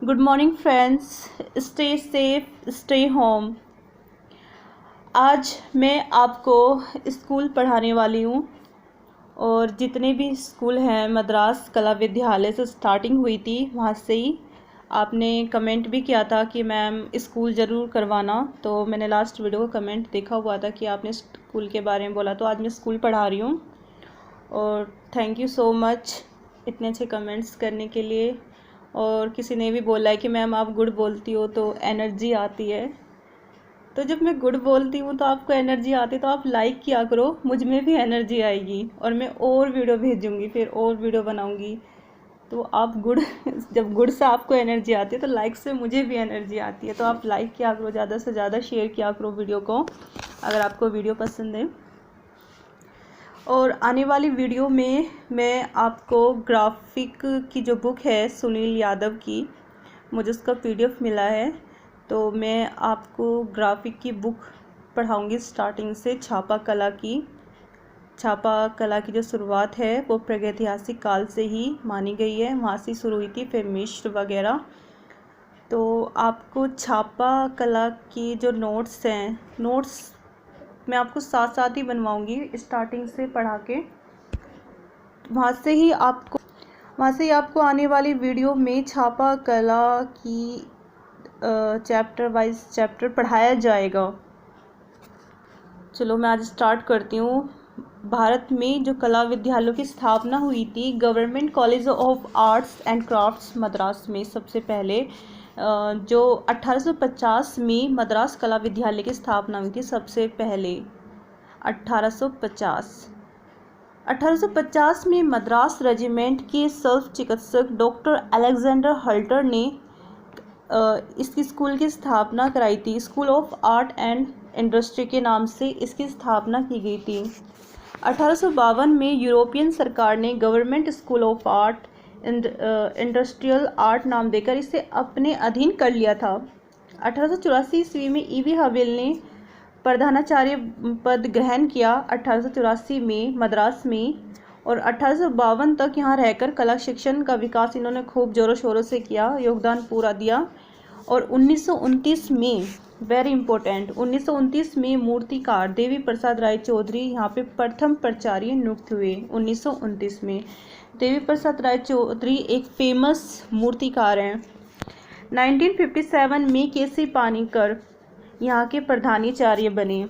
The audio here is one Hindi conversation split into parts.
Good morning friends, stay safe, stay home. आज मैं आपको स्कूल पढ़ाने वाली हूँ और जितने भी स्कूल हैं मद्रास कला विद्यालय से स्टार्टिंग हुई थी वहाँ से ही आपने कमेंट भी किया था कि मैम स्कूल ज़रूर करवाना। तो मैंने लास्ट वीडियो का कमेंट देखा हुआ था कि आपने स्कूल के बारे में बोला, तो आज मैं स्कूल पढ़ा रही हूँ और थैंक यू सो मच इतने अच्छे कमेंट्स करने के लिए। और किसी ने भी बोला है कि मैम आप गुड बोलती हो तो एनर्जी आती है। तो जब मैं गुड बोलती हूँ तो आपको एनर्जी आती है, तो आप लाइक किया करो, मुझ में भी एनर्जी आएगी और मैं और वीडियो भेजूँगी, फिर और वीडियो बनाऊँगी। तो आप गुड जब गुड से आपको एनर्जी आती है तो लाइक से मुझे भी एनर्जी आती है। तो आप लाइक किया करो, ज़्यादा से ज़्यादा शेयर किया करो वीडियो को अगर आपको वीडियो पसंद है। और आने वाली वीडियो में मैं आपको ग्राफिक की जो बुक है सुनील यादव की, मुझे उसका PDF मिला है, तो मैं आपको ग्राफिक की बुक पढ़ाऊंगी स्टार्टिंग से। छापा कला की जो शुरुआत है वो प्रागैतिहासिक काल से ही मानी गई है, वहाँ से शुरू हुई थी, फिर मिस्र वगैरह। तो आपको छापा कला की जो नोट्स मैं आपको साथ साथ ही बनवाऊंगी स्टार्टिंग से पढ़ा के। वहाँ से ही आपको आने वाली वीडियो में छापा कला की चैप्टर वाइज चैप्टर पढ़ाया जाएगा। चलो मैं आज स्टार्ट करती हूँ। भारत में जो कला विद्यालयों की स्थापना हुई थी, government college of arts and crafts Madras में सबसे पहले जो 1850 में मद्रास कला विद्यालय की स्थापना हुई थी। सबसे पहले 1850 में मद्रास रेजिमेंट के शल्य चिकित्सक डॉक्टर अलेक्जेंडर हल्टर ने इसकी स्कूल की स्थापना कराई थी। School of art and industry के नाम से इसकी स्थापना की गई थी। 1852 में यूरोपियन सरकार ने government school of art industrial art नाम देकर इसे अपने अधीन कर लिया था। 1884 ईस्वी में E.V. हवेल ने प्रधानाचार्य पद ग्रहण किया 1884 में मद्रास में, और 1852 तक यहाँ रहकर कला शिक्षण का विकास इन्होंने खूब जोरों शोरों से किया, योगदान पूरा दिया। और 1929 में वेरी इंपॉर्टेंट 1929 में मूर्तिकार देवी प्रसाद राय चौधरी यहाँ पे प्रथम प्राचार्य नियुक्त हुए। 1929 में देवी प्रसाद राय चौधरी एक फेमस मूर्तिकार हैं। 1957 में KC पानीकर यहाँ के प्रधानाचार्य बने।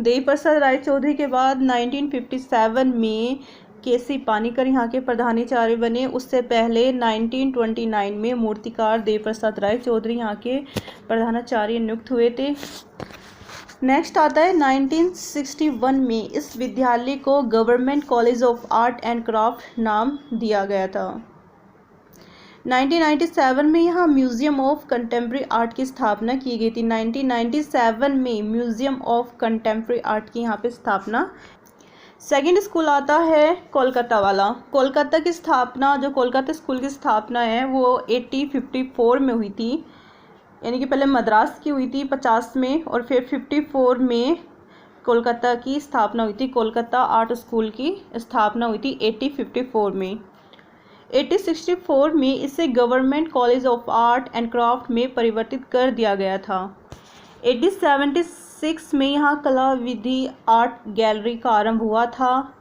देवी प्रसाद राय चौधरी के बाद 1957 में KC पानीकर यहाँ के प्रधानाचार्य बने। उससे पहले 1929 में मूर्तिकार देवी प्रसाद राय चौधरी यहाँ के प्रधानाचार्य नियुक्त हुए थे। नेक्स्ट आता है 1961 में इस विद्यालय को government college of art and craft नाम दिया गया था। 1997 में यहाँ म्यूजियम ऑफ कंटेम्प्रेरी आर्ट की स्थापना की गई थी। 1997 में म्यूजियम ऑफ कंटेम्प्रेरी आर्ट की यहाँ पे स्थापना। सेकेंड स्कूल आता है कोलकाता वाला। कोलकाता की स्थापना, जो कोलकाता स्कूल की स्थापना है वो 1854 में हुई थी, यानी कि पहले मद्रास की हुई थी 50 में और फिर 54 में कोलकाता की स्थापना हुई थी। कोलकाता आर्ट स्कूल की स्थापना हुई थी 1854 में। 1864 में इसे government college of art and craft में परिवर्तित कर दिया गया था। 1876 में यहाँ कला विधि आर्ट गैलरी का आरंभ हुआ था।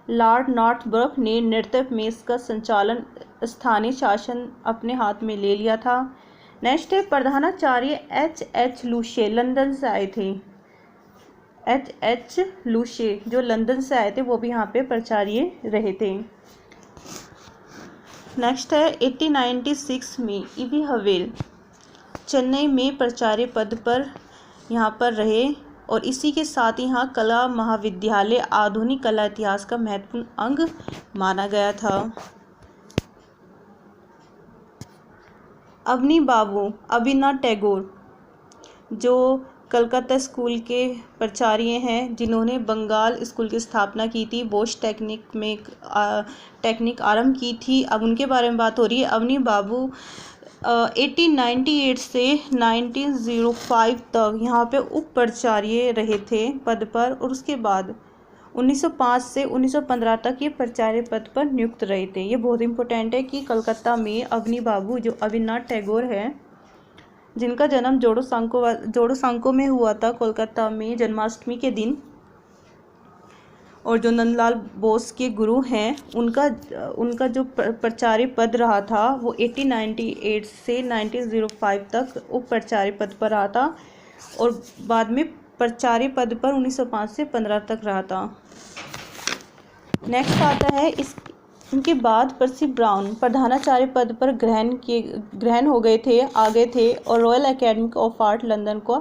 लॉर्ड नॉर्थब्रुक ने नृत्य में इसका संचालन स्थानीय शासन अपने हाथ में ले लिया था। नेक्स्ट है प्रधानाचार्य H.H. लूशे, लंदन से आए थे। H.H. लूशे जो लंदन से आए थे वो भी यहाँ पे प्राचार्य रहे थे। नेक्स्ट है 1896 में E.V. हवेल चेन्नई में प्राचार्य पद पर यहाँ पर रहे, और इसी के साथ यहाँ कला महाविद्यालय आधुनिक कला इतिहास का महत्वपूर्ण अंग माना गया था। अवनी बाबू अविनाथ टैगोर जो कलकत्ता स्कूल के प्राचार्य हैं, जिन्होंने बंगाल स्कूल की स्थापना की थी, बोश टेक्निक आरंभ की थी। अब उनके बारे में बात हो रही है। अवनी बाबू 1898 से 1905 तक यहाँ पे उप प्राचार्य रहे थे पद पर, और उसके बाद 1905 से 1915 तक ये प्राचार्य पद पर नियुक्त रहे थे। ये बहुत इंपॉर्टेंट है कि कलकत्ता में अवनी बाबू जो अविनाश टैगोर है, जिनका जन्म जोड़ोसांको में हुआ था कोलकाता में जन्माष्टमी के दिन, और जो नंदलाल बोस के गुरु हैं, उनका जो प्राचार्य पद रहा था वो 1898 से 1905 तक उप प्राचार्य पद पर रहा था, और बाद में प्राचार्य पद पर 1905 से 15 तक रहा था। नेक्स्ट आता है इनके बाद पर्सी ब्राउन प्रधानाचार्य पद पर ग्रहण हो गए थे, आ गए थे, और royal academy of art London को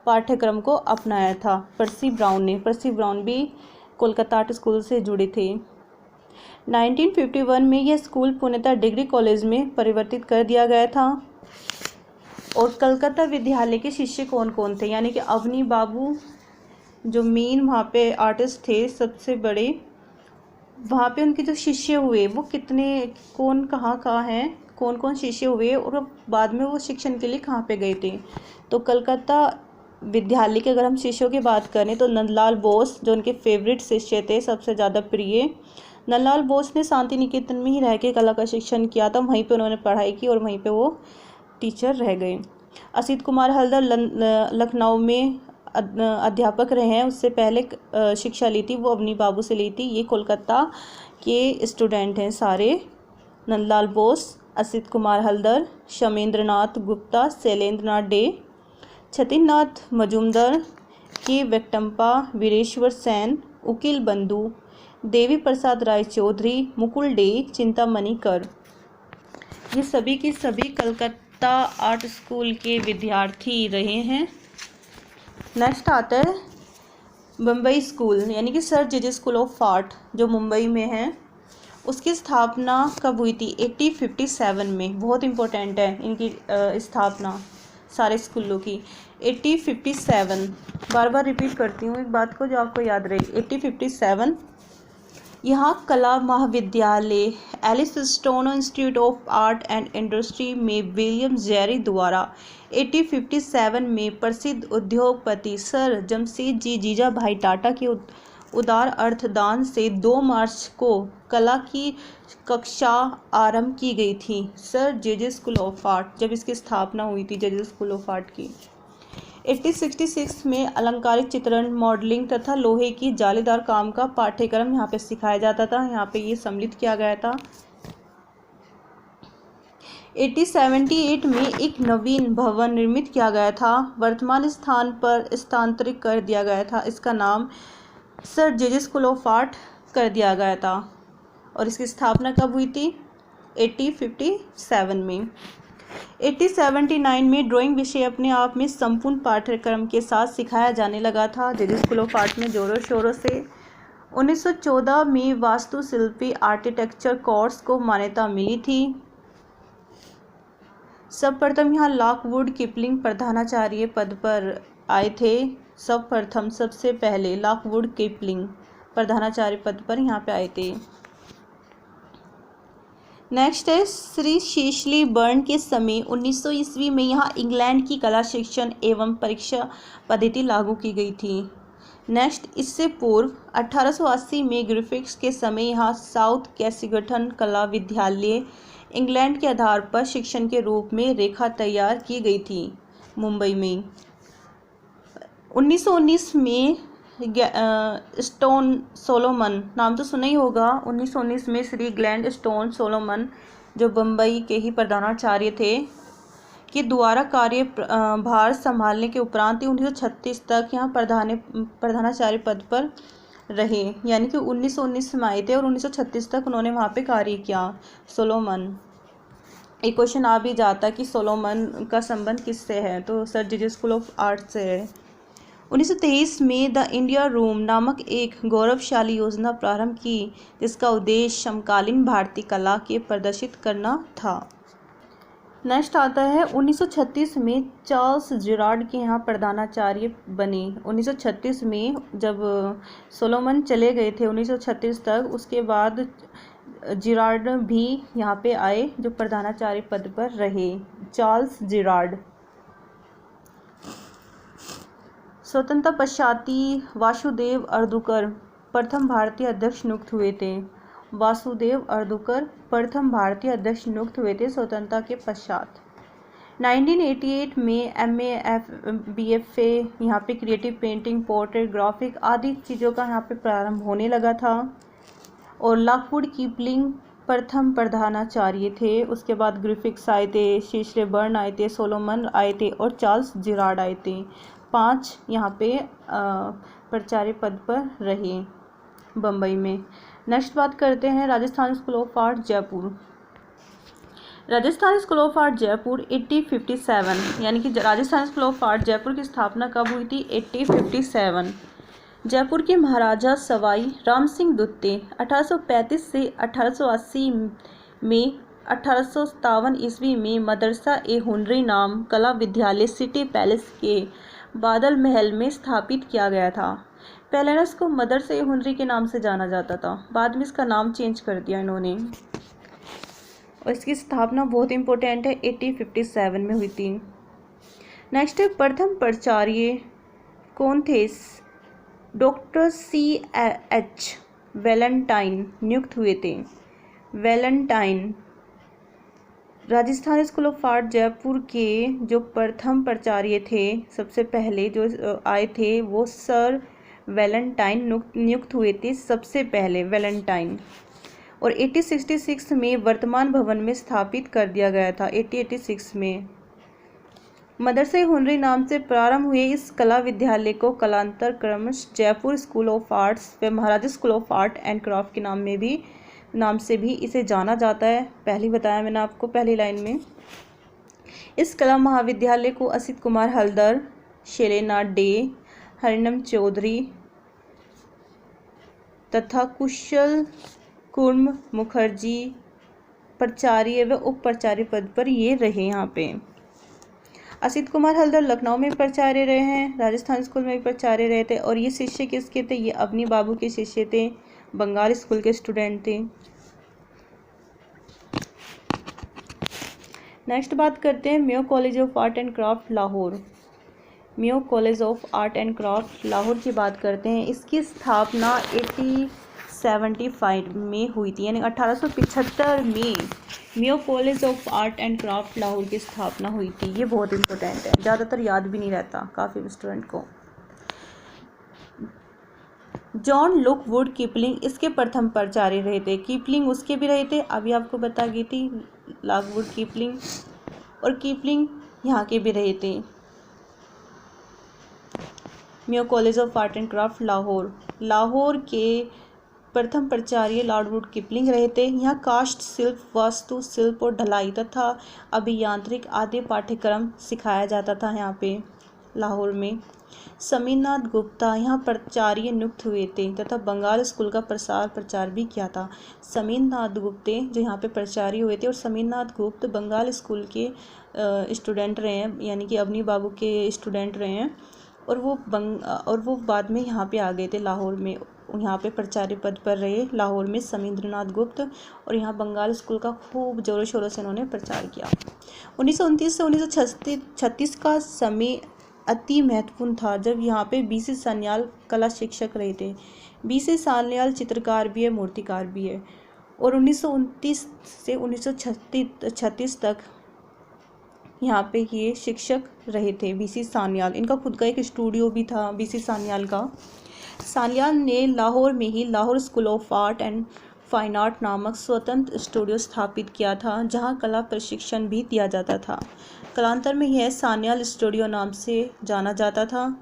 पाठ्यक्रम को अपनाया था पर्सी ब्राउन भी कोलकाता आर्ट स्कूल से जुड़े थे। 1951 में यह स्कूल पूर्णतः डिग्री कॉलेज में परिवर्तित कर दिया गया था। और कलकत्ता विद्यालय के शिष्य कौन कौन थे, यानी कि अवनी बाबू जो मेन वहाँ पे आर्टिस्ट थे सबसे बड़े, वहाँ पे उनके जो शिष्य हुए वो कौन कहाँ हैं, कौन कौन शिष्य हुए, और बाद में वो शिक्षण के लिए कहाँ पे गए थे। तो कलकत्ता विद्यालय के अगर हम शिष्यों की बात करें तो नंदलाल बोस जो उनके फेवरेट शिष्य थे, सबसे ज़्यादा प्रिय। नंदलाल बोस ने शांति निकेतन में ही रह के कला का शिक्षण किया था, वहीं पे उन्होंने पढ़ाई की और वहीं पे वो टीचर रह गए। असित कुमार हल्दर लखनऊ में अध्यापक रहे हैं, उससे पहले शिक्षा ली थी वो अवनी बाबू से ली थी। ये कोलकाता के स्टूडेंट हैं सारे, नंदलाल बोस, असित कुमार हल्दर, शमेंद्रनाथ गुप्ता, शैलेंद्रनाथ डे, छतिनाथ मजूमदार, के वेंकटप्पा, वीरेश्वर सेन, उकील बंधु, देवी प्रसाद राय चौधरी, मुकुल डे, चिंतामणि कर, ये सभी के सभी कलकत्ता आर्ट स्कूल के विद्यार्थी रहे हैं। नेक्स्ट आता है बम्बई स्कूल, यानी कि sir J J school of art जो मुंबई में है। उसकी स्थापना कब हुई थी? 1857 में। बहुत इम्पोर्टेंट है इनकी स्थापना सारे स्कूलों की। 1857, बार बार रिपीट करती हूँ एक बात को जो आपको याद रहे। 1857 यहाँ कला महाविद्यालय एलिस स्टोनो institute of art and industry में विलियम जेरी द्वारा 1857 में प्रसिद्ध उद्योगपति सर जमशेदजी जीजाभाई टाटा के उदार अर्थदान से 2 मार्च को कला की कक्षा आरंभ की गई थी। Sir J J school of art, जब इसकी स्थापना हुई थी जे जे स्कूल ऑफ आर्ट की। 1866 में अलंकारिक चित्रण, मॉडलिंग तथा लोहे की जालीदार काम का पाठ्यक्रम यहाँ पे सिखाया जाता था, यहाँ पे ये सम्मिलित किया गया था। 1878 में एक नवीन भवन निर्मित किया गया था, वर्तमान स्थान पर स्थानांतरित कर दिया गया था, इसका नाम sir J J school of art कर दिया गया था। और इसकी स्थापना कब हुई थी? 1857 में। 1879 में ड्राइंग विषय अपने आप में संपूर्ण पाठ्यक्रम के साथ सिखाया जाने लगा था जे जे स्कूल ऑफ आर्ट में जोरों शोरों से। 1914 में वास्तुशिल्पी आर्किटेक्चर कोर्स को मान्यता मिली थी। सर्वप्रथम यहाँ लॉकवुड किपलिंग प्रधानाचार्य पद पर आए थे। सबसे पहले लॉकवुड किपलिंग प्रधानाचार्य पद पर यहाँ पे आए थे। नेक्स्ट है श्री शेषली बर्न के समय 1900 ईस्वी में यहाँ इंग्लैंड की कला शिक्षण एवं परीक्षा पद्धति लागू की गई थी। नेक्स्ट, इससे पूर्व 1880 में ग्रिफिथ्स के समय यहाँ साउथ कैसिंगटन कला विद्यालय इंग्लैंड के आधार पर शिक्षण के रूप में रेखा तैयार की गई थी मुंबई में। 1919 में स्टोन सोलोमन, नाम तो सुना ही होगा। 1919 में श्री ग्लैड स्टोन सोलोमन जो बम्बई के ही प्रधानाचार्य थे के द्वारा कार्य भार संभालने के उपरांत 1936 तक यहाँ प्रधानाचार्य पद पर रहे, यानी कि 1919 में आए थे और 1936 तक उन्होंने वहाँ पे कार्य किया। सोलोमन, एक क्वेश्चन आ भी जाता कि सोलोमन का संबंध किससे है, तो sir J J school of art से है। 1923 में द इंडिया रूम नामक एक गौरवशाली योजना प्रारंभ की जिसका उद्देश्य समकालीन भारतीय कला के प्रदर्शित करना था। नेक्स्ट आता है 1936 में चार्ल्स जिरार्ड के यहाँ प्रधानाचार्य बने। 1936 में जब सोलोमन चले गए थे 1936 तक, उसके बाद जिरार्ड भी यहाँ पे आए जो प्रधानाचार्य पद पर रहे, चार्ल्स जिरार्ड। स्वतंत्रता पश्चात वासुदेव अर्दुकर प्रथम भारतीय अध्यक्ष नियुक्त हुए थे? वासुदेव अर्दुकर प्रथम भारतीय अध्यक्ष नियुक्त हुए थे स्वतंत्रता के पश्चात। 1988 में MA BFA यहाँ पे क्रिएटिव पेंटिंग, पोर्ट्रेट, ग्राफिक आदि चीज़ों का यहाँ पे प्रारंभ होने लगा था। और लॉकवुड कीपलिंग प्रथम प्रधानाचार्य थे। उसके बाद ग्रिफिथ्स आए थे, सीशरे बर्न आए थे, सोलोमन आए थे और चार्ल्स जिरार्ड आए थे। 5 यहाँ पे प्राचार्य पद पर रहे बम्बई में। नेक्स्ट बात करते हैं Rajasthan school of art Jaipur. Rajasthan school of art Jaipur 1857 यानी कि Rajasthan school of art Jaipur की स्थापना कब हुई थी? 1857। जयपुर के महाराजा सवाई राम सिंह द्वितीय 1835 से 1880 में 1857 ईस्वी में मदरसा ए हुनरी नाम कला विद्यालय सिटी पैलेस के बादल महल में स्थापित किया गया था। पहले इसको मदरसा ए हुनरी के नाम से जाना जाता था, बाद में इसका नाम चेंज कर दिया इन्होंने। और इसकी स्थापना बहुत इंपॉर्टेंट है, 1857 में हुई थी। नेक्स्ट है प्रथम प्राचार्य कौन थे? डॉक्टर CH वैलेंटाइन नियुक्त हुए थे। Valentine Rajasthan school of art Jaipur के जो प्रथम प्राचार्य थे, सबसे पहले जो आए थे वो सर वैलेंटाइन नियुक्त हुए थे सबसे पहले, वैलेंटाइन। और 1866 में वर्तमान भवन में स्थापित कर दिया गया था। 1886 में मदरसा हुनरी नाम से प्रारंभ हुए इस कला विद्यालय को कालांतर क्रमश जयपुर स्कूल ऑफ आर्ट्स व Maharaja school of art and craft के नाम से भी इसे जाना जाता है। पहले बताया मैंने आपको पहली लाइन में। इस कला महाविद्यालय को असित कुमार हल्दर, शैलेना डे, हरिनम चौधरी तथा कुशल कुर्म मुखर्जी प्राचार्य व उप प्राचार्य पद पर ये रहे। यहाँ पे असित कुमार हल्दर लखनऊ में प्राचार्य रहे हैं, राजस्थान स्कूल में भी प्राचार्य रहे थे। और ये शिष्य किसके थे? ये अवनी बाबू के शिष्य थे, बंगाल स्कूल के स्टूडेंट थे। नेक्स्ट बात करते हैं Mayo college of art and craft Lahore. Mayo college of art and craft Lahore की बात करते हैं। इसकी स्थापना 1875 में हुई थी, यानी 1875 में Mayo college of art and craft Lahore की स्थापना हुई थी। ये बहुत इंपॉर्टेंट है, ज़्यादातर याद भी नहीं रहता काफ़ी स्टूडेंट को। जॉन लुकवुड कीपलिंग इसके प्रथम प्राचार्य रहे थे। कीपलिंग उसके भी रहे थे, अभी आपको बता गई थी लुकवुड कीपलिंग, और कीपलिंग यहाँ के भी रहे थे। Mayo college of art and craft Lahore के प्रथम प्राचार्य लॉर्ड कीपलिंग रहे थे। यहाँ काष्ठ शिल्प, वास्तु शिल्प और ढलाई तथा अभियांत्रिक आदि पाठ्यक्रम सिखाया जाता था यहाँ पे लाहौर में। समीरनाथ गुप्ता यहाँ प्राचार्य नियुक्त हुए थे तथा बंगाल स्कूल का प्रचार भी किया था। समीरनाथ गुप्ते जो यहाँ पे प्राचार्य हुए थे, और समीरनाथ गुप्त बंगाल स्कूल के स्टूडेंट रहे हैं, यानी कि अवनी बाबू के स्टूडेंट रहे हैं। और वो बाद में यहाँ पे आ गए थे लाहौर में, यहाँ पे प्राचार्य पद पर रहे लाहौर में समीन्द्रनाथ गुप्त। और यहाँ बंगाल स्कूल का खूब जोरों शोरों से उन्होंने प्रचार किया। 1929 से 1936 का समय अति महत्वपूर्ण था, जब यहाँ पे BC सान्याल कला शिक्षक रहे थे। BC सान्याल चित्रकार भी है, मूर्तिकार भी है। और 1929 से 1936 तक यहाँ पे ये शिक्षक रहे थे BC सान्याल। इनका खुद का एक स्टूडियो भी था BC सान्याल का। सान्याल ने लाहौर में ही Lahore school of art and fine art नामक स्वतंत्र स्टूडियो स्थापित किया था, जहां कला प्रशिक्षण भी दिया जाता था। कालांतर में यह सान्याल स्टूडियो नाम से जाना जाता था,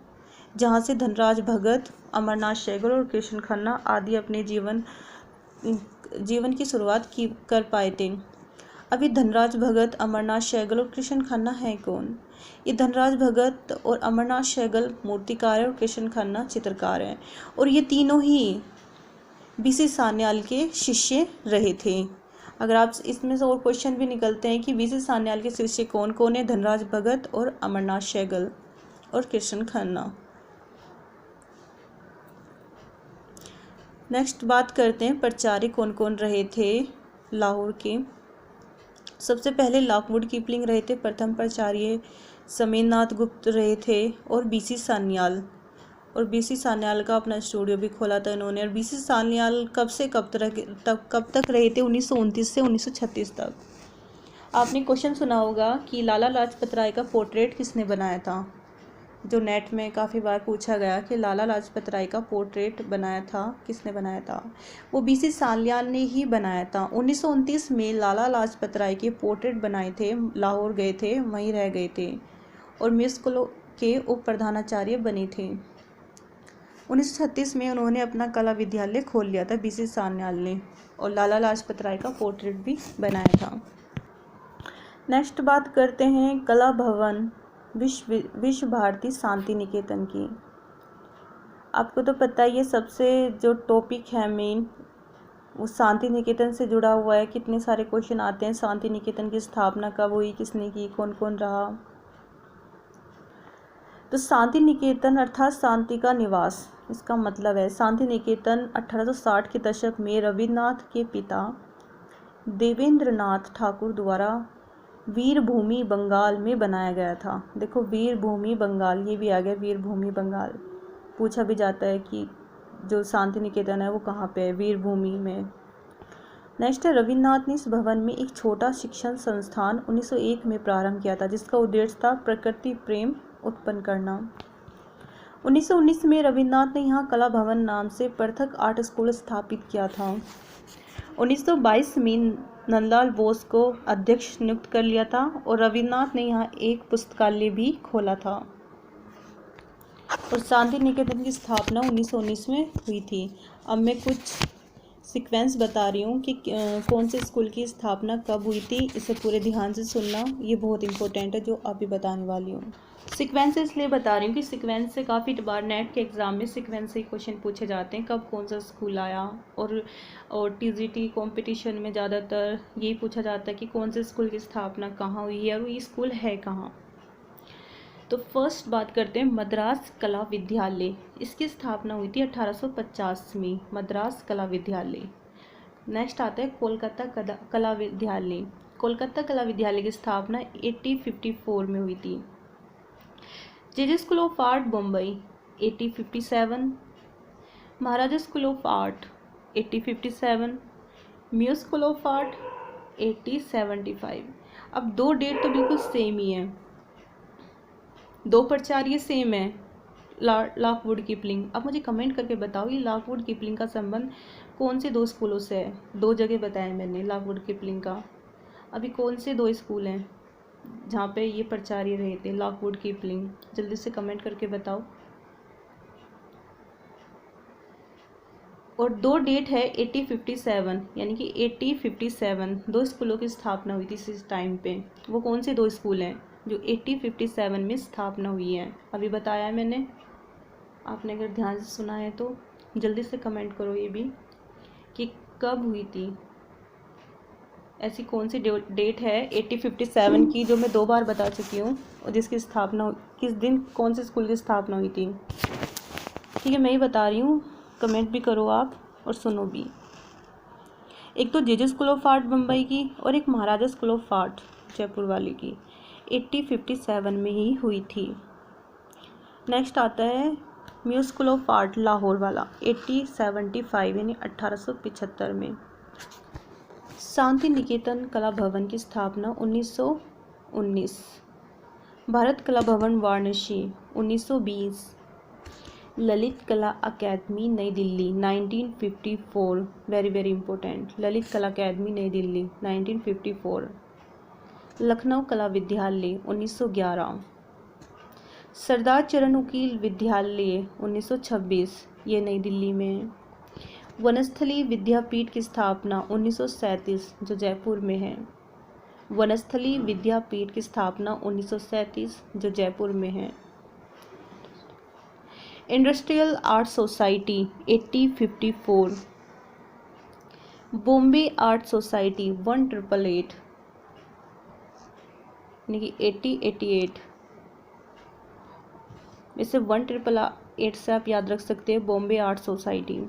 जहां से धनराज भगत, अमरनाथ सहगल और कृष्ण खन्ना आदि अपने जीवन की शुरुआत कर पाए थे। अभी धनराज भगत, अमरनाथ सहगल और कृष्ण खन्ना हैं कौन? ये धनराज भगत और अमरनाथ सहगल मूर्तिकार हैं और कृष्ण खन्ना चित्रकार हैं। और ये तीनों ही BC सान्याल के शिष्य रहे थे। अगर आप इसमें से और क्वेश्चन भी निकलते हैं कि BC सान्याल के शिष्य कौन कौन है? धनराज भगत और अमरनाथ सहगल और कृष्ण खन्ना। नेक्स्ट बात करते हैं प्राचार्य कौन कौन रहे थे लाहौर के। सबसे पहले लॉकवुड कीपलिंग रहे थे प्रथम प्राचार्य, समीरनाथ गुप्त रहे थे और BC सान्याल। और बीसी सान्याल का अपना स्टूडियो भी खोला था इन्होंने। और बीसी सान्याल कब से कब तक रहे थे? 1929 से 1936 तक। आपने क्वेश्चन सुना होगा कि लाला लाजपत राय का पोर्ट्रेट किसने बनाया था, जो नेट में काफ़ी बार पूछा गया कि लाला लाजपत राय का पोर्ट्रेट बनाया था, किसने बनाया था? वो बीसी सान्याल ने ही बनाया था। 1929 में लाला लाजपत राय के पोर्ट्रेट बनाए थे, लाहौर गए थे, वहीं रह गए थे और म्यूजिक के उप प्रधानाचार्य बने थे। 1936 में उन्होंने अपना कला विद्यालय खोल लिया था बीसी सान्याल ने, और लाला लाजपत राय का पोर्ट्रेट भी बनाया था। नेक्स्ट बात करते हैं कला भवन विश्व भारती शांति निकेतन की। आपको तो पता ही है, सबसे जो टॉपिक है मेन वो शांति निकेतन से जुड़ा हुआ है। कितने सारे क्वेश्चन आते हैं, शांति निकेतन की स्थापना कब हुई, किसने की, कौन कौन रहा। तो शांति निकेतन अर्थात शांति का निवास, इसका मतलब है शांति निकेतन 1860 के दशक में रविन्द्रनाथ के पिता देवेंद्रनाथ ठाकुर द्वारा वीरभूमि बंगाल में बनाया गया था। देखो वीरभूमि बंगाल, ये भी आ गया वीरभूमि बंगाल। पूछा भी जाता है कि जो शांति निकेतन है वो कहाँ पे है, वीरभूमि में। नेक्स्ट है रविन्द्रनाथ ने इस भवन में एक छोटा शिक्षण संस्थान 1901 में प्रारंभ किया था, जिसका उद्देश्य था प्रकृति प्रेम उत्पन्न करना। 1919 में रविन्द्रनाथ ने यहाँ कला भवन नाम से पृथक आर्ट स्कूल स्थापित किया था। 1922 में नंदलाल बोस को अध्यक्ष नियुक्त कर लिया था और रविन्द्रनाथ ने यहाँ एक पुस्तकालय भी खोला था। और शांति निकेतन की स्थापना 1919 में हुई थी। अब मैं कुछ सीक्वेंस बता रही हूँ कि कौन से स्कूल की स्थापना कब हुई थी, इसे पूरे ध्यान से सुनना, ये बहुत इंपॉर्टेंट है जो अभी बताने वाली हूँ। सीक्वेंस इसलिए बता रही हूँ कि सीक्वेंस से काफ़ी बार नेट के एग्ज़ाम में सीक्वेंस से क्वेश्चन पूछे जाते हैं, कब कौन सा स्कूल आया। और टीजीटी कंपटीशन में ज़्यादातर यही पूछा जाता है कि कौन से स्कूल की स्थापना कहाँ हुई है और ये स्कूल है कहाँ। तो फर्स्ट बात करते हैं मद्रास कला विद्यालय। इसकी स्थापना हुई थी 1850 में, मद्रास कला विद्यालय। नेक्स्ट आता है कोलकाता कला विद्यालय। कोलकाता कला विद्यालय की स्थापना 1854 में हुई थी। J school of art Bambai 1857, Maharaja school of art 1857, music school of art 1875। अब दो डेट तो बिल्कुल सेम ही है, दो प्राचार्य सेम है, लॉकवुड किपलिंग। अब मुझे कमेंट करके बताओ ये लॉकवुड किपलिंग का संबंध कौन से दो स्कूलों से है? दो जगह बताया मैंने लॉकवुड किपलिंग का। अभी कौन से दो स्कूल हैं जहाँ पे ये प्राचार्य रहे थे लॉकवुड किपलिंग? जल्दी से कमेंट करके बताओ। और दो डेट है 1857, यानी कि 1857 दो स्कूलों की स्थापना हुई थी इस टाइम पे। वो कौन से दो स्कूल हैं जो 1857 में स्थापना हुई है? अभी बताया मैंने, आपने अगर ध्यान से सुना है तो जल्दी से कमेंट करो ये भी कि कब हुई थी। ऐसी कौन सी डेट है 1857 की जो मैं दो बार बता चुकी हूँ और जिसकी स्थापना किस दिन कौन से स्कूल की स्थापना हुई थी? ठीक है, मैं ही बता रही हूँ, कमेंट भी करो आप और सुनो भी। एक तो जे स्कूल ऑफ आर्ट बम्बई की और एक महाराजा स्कूल ऑफ आर्ट जयपुर वाली की 1857 में ही हुई थी। नेक्स्ट आता है music school of art Lahore वाला 1875 यानी 1875 में। शांति निकेतन कला भवन की स्थापना 1919। भारत कला भवन वाराणसी 1920। ललित कला अकेदमी नई Delhi 1954, very very important, Lalit कला अकेदमी नई दिल्ली 1954। लखनऊ कला विद्यालय 1911। सरदार चरण उकील विद्यालय 1926, ये नई दिल्ली में है। वनस्थली विद्यापीठ की स्थापना 1937 जो जयपुर में है। वनस्थली विद्यापीठ की स्थापना 1937 जो जयपुर में है। Industrial art society 1854। Bombay art society 1888 यानी कि 1888 वैसे 1888 से आप याद रख सकते हैं बॉम्बे आर्ट सोसाइटी।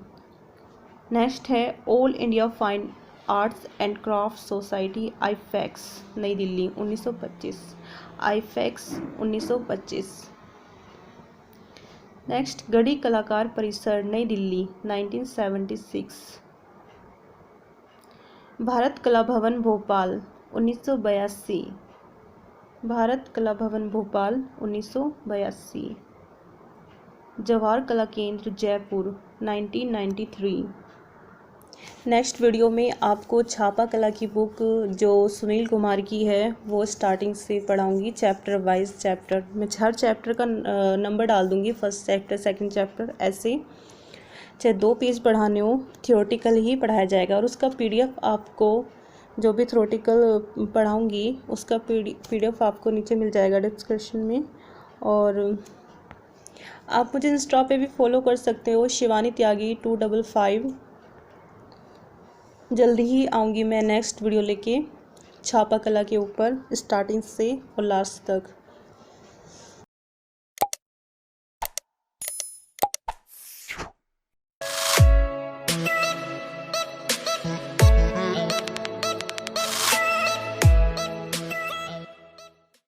नेक्स्ट है all India fine arts and craft society AIFACS Nai Delhi 1925, आईफैक्स 1925। Next, गढ़ी कलाकार परिसर नई दिल्ली 1976। भारत कला भवन भोपाल 1982। भारत कला भवन भोपाल 1982। जवाहर कला केंद्र जयपुर 1993। नेक्स्ट वीडियो में आपको छापा कला की बुक जो सुनील कुमार की है वो स्टार्टिंग से पढ़ाऊंगी, चैप्टर वाइज चैप्टर। मैं हर चैप्टर का नंबर डाल दूंगी, फर्स्ट चैप्टर, सेकंड चैप्टर, ऐसे चाहे 2 पेज पढ़ाने हो, थियोरेटिकल ही पढ़ाया जाएगा। और उसका पीडीएफ आपको, जो भी थियोरेटिकल पढ़ाऊंगी उसका पीडीएफ आपको नीचे मिल जाएगा डिस्क्रिप्शन में। और आप मुझे इंस्टा पे भी फॉलो कर सकते हो, शिवानी त्यागी 255। जल्दी ही आऊँगी मैं नेक्स्ट वीडियो लेके छापा कला के ऊपर, स्टार्टिंग से और लास्ट तक।